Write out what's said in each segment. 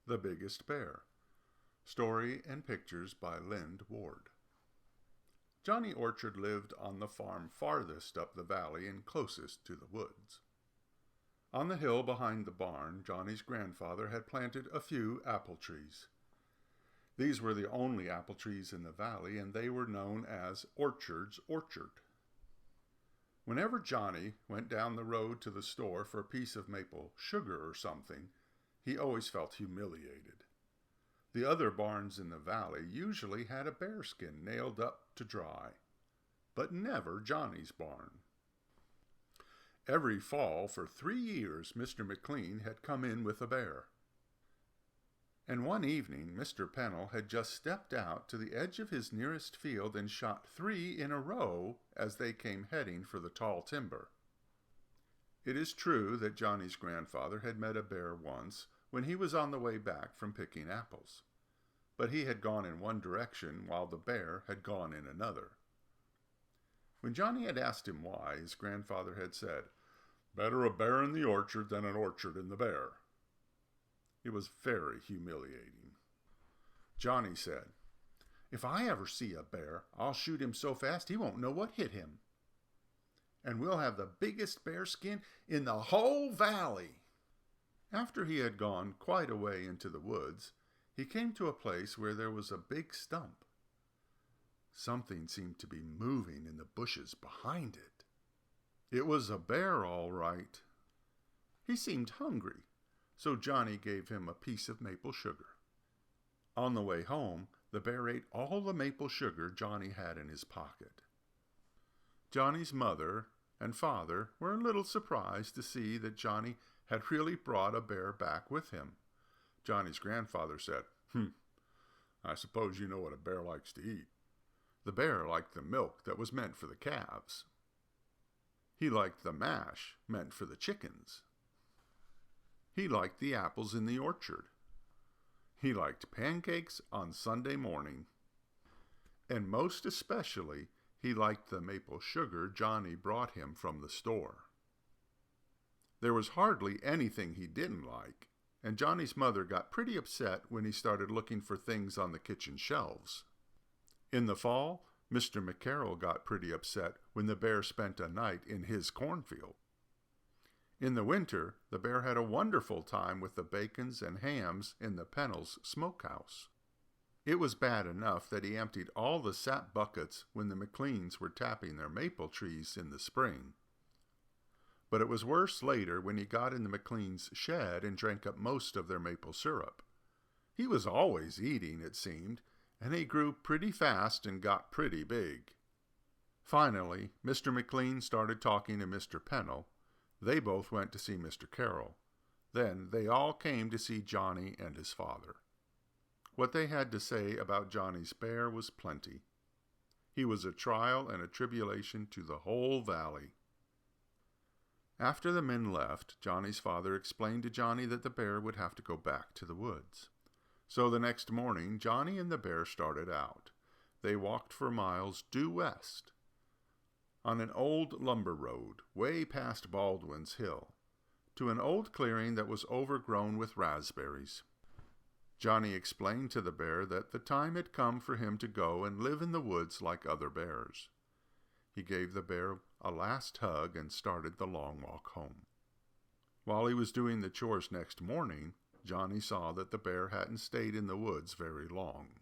The Biggest Bear. Story and pictures by Lynd Ward. Johnny Orchard lived on the farm farthest up the valley and closest to the woods. On the hill behind the barn, Johnny's grandfather had planted a few apple trees. These were the only apple trees in the valley, and they were known as Orchard's Orchard. Whenever Johnny went down the road to the store for a piece of maple sugar or something, he always felt humiliated. The other barns in the valley usually had a bearskin nailed up to dry, but never Johnny's barn. Every fall for 3 years, Mr. McLean had come in with a bear. And one evening, Mr. Pennell had just stepped out to the edge of his nearest field and shot 3 in a row as they came heading for the tall timber. It is true that Johnny's grandfather had met a bear once when he was on the way back from picking apples, but he had gone in one direction while the bear had gone in another. When Johnny had asked him why, his grandfather had said, "Better a bear in the orchard than an orchard in the bear." It was very humiliating. Johnny said, "If I ever see a bear, I'll shoot him so fast he won't know what hit him. And we'll have the biggest bearskin in the whole valley." After he had gone quite a way into the woods, he came to a place where there was a big stump. Something seemed to be moving in the bushes behind it. It was a bear, all right. He seemed hungry, so Johnny gave him a piece of maple sugar. On the way home, the bear ate all the maple sugar Johnny had in his pocket. Johnny's mother and father were a little surprised to see that Johnny had really brought a bear back with him. Johnny's grandfather said, I suppose you know what a bear likes to eat." The bear liked the milk that was meant for the calves. He liked the mash meant for the chickens. He liked the apples in the orchard. He liked pancakes on Sunday morning. And most especially, he liked the maple sugar Johnny brought him from the store. There was hardly anything he didn't like, and Johnny's mother got pretty upset when he started looking for things on the kitchen shelves. In the fall, Mr. McCarroll got pretty upset when the bear spent a night in his cornfield. In the winter, the bear had a wonderful time with the bacons and hams in the Pennells' smokehouse. It was bad enough that he emptied all the sap buckets when the McLeans were tapping their maple trees in the spring. But it was worse later when he got in the McLeans' shed and drank up most of their maple syrup. He was always eating, it seemed, and he grew pretty fast and got pretty big. Finally, Mr. McLean started talking to Mr. Pennell. They both went to see Mr. Carroll. Then they all came to see Johnny and his father. What they had to say about Johnny's bear was plenty. He was a trial and a tribulation to the whole valley. After the men left, Johnny's father explained to Johnny that the bear would have to go back to the woods. So the next morning, Johnny and the bear started out. They walked for miles due west, on an old lumber road, way past Baldwin's Hill, to an old clearing that was overgrown with raspberries. Johnny explained to the bear that the time had come for him to go and live in the woods like other bears. He gave the bear a last hug and started the long walk home. While he was doing the chores next morning, Johnny saw that the bear hadn't stayed in the woods very long.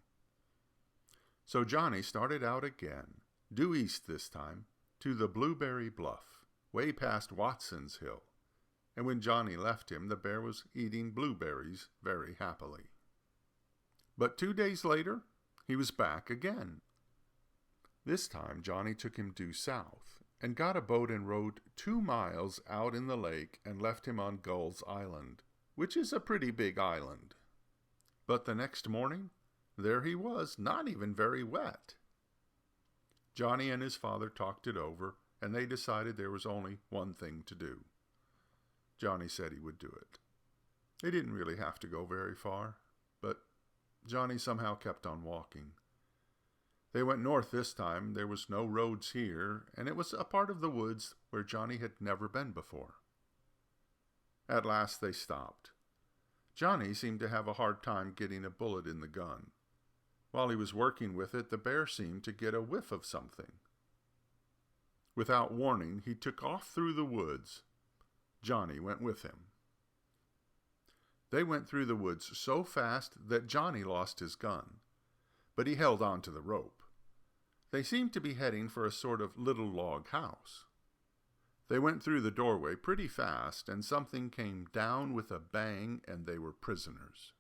So Johnny started out again, due east this time, to the Blueberry Bluff, way past Watson's Hill, and when Johnny left him, the bear was eating blueberries very happily. But 2 days later, he was back again. This time, Johnny took him due south, and got a boat and rowed 2 miles out in the lake and left him on Gull's Island, which is a pretty big island. But the next morning, there he was, not even very wet. Johnny and his father talked it over, and they decided there was only one thing to do. Johnny said he would do it. They didn't really have to go very far, but Johnny somehow kept on walking. They went north this time. There was no roads here, and it was a part of the woods where Johnny had never been before. At last they stopped. Johnny seemed to have a hard time getting a bullet in the gun. While he was working with it, the bear seemed to get a whiff of something. Without warning, he took off through the woods. Johnny went with him. They went through the woods so fast that Johnny lost his gun, but he held on to the rope. They seemed to be heading for a sort of little log house. They went through the doorway pretty fast, and something came down with a bang, and they were prisoners.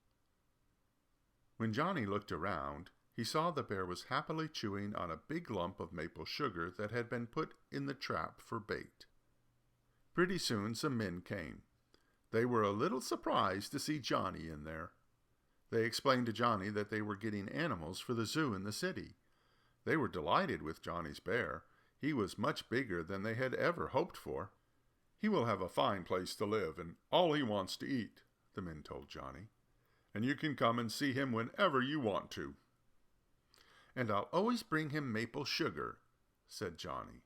When Johnny looked around, he saw the bear was happily chewing on a big lump of maple sugar that had been put in the trap for bait. Pretty soon some men came. They were a little surprised to see Johnny in there. They explained to Johnny that they were getting animals for the zoo in the city. They were delighted with Johnny's bear. He was much bigger than they had ever hoped for. "He will have a fine place to live and all he wants to eat," the men told Johnny. "And you can come and see him whenever you want to." "And I'll always bring him maple sugar," said Johnny.